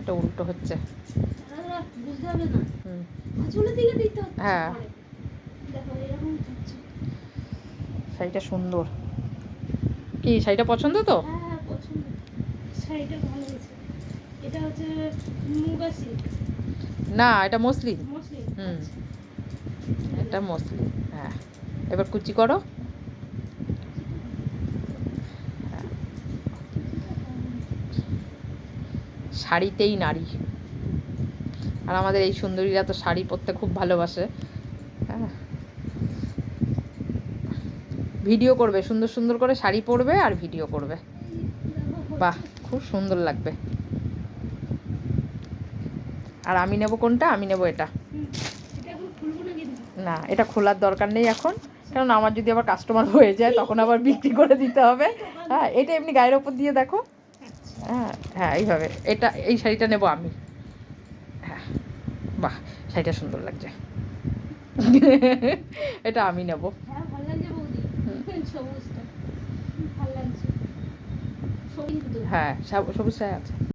এটা উল্টো হচ্ছে। বুঝতে হবে না। হুম, আঁচলের দিকে দিতে হচ্ছে। হ্যাঁ দেখো এরকম হচ্ছে। শাড়িটা সুন্দর। কি শাড়িটা পছন্দ তো? হ্যাঁ হ্যাঁ পছন্দ। শাড়িটা ভালো হয়েছে। এটা হচ্ছে মুগা সিল্ক। না, এটা মসলিন। মসলিন। হুম, আচ্ছা। এটা মসলিন। হ্যাঁ, এবার কুচি করো। হ্যাঁ, শাড়িতেই নারী। আর আমাদের এই সুন্দরীরা তো শাড়ি পরতে খুব ভালোবাসে। হ্যাঁ, ভিডিও করবে, সুন্দর সুন্দর করে শাড়ি পরবে আর ভিডিও করবে। বাহ, খুব সুন্দর লাগবে। আর আমি নেব কোনটা? আমি নেব এটা। এটা এখন খুলবো না কিন্তু। না, এটা খোলার দরকার নেই এখন, কারণ আমার যদি আবার কাস্টমার হয়ে যায় তখন আবার বিক্রি করে দিতে হবে। হ্যাঁ, এটা এমনি গায়ের ওপর দিয়ে দেখো। হ্যাঁ হ্যাঁ, এইভাবে এটা, এই শাড়িটা নেব আমি। হ্যাঁ, বাহ, শাড়িটা সুন্দর লাগছে। এটা আমি নেব। হ্যাঁ ভালো লাগছে বৌদি। সবুজটা ভালো লাগছে। সবুজ। হ্যাঁ, সবুজ শাড়ি আছে।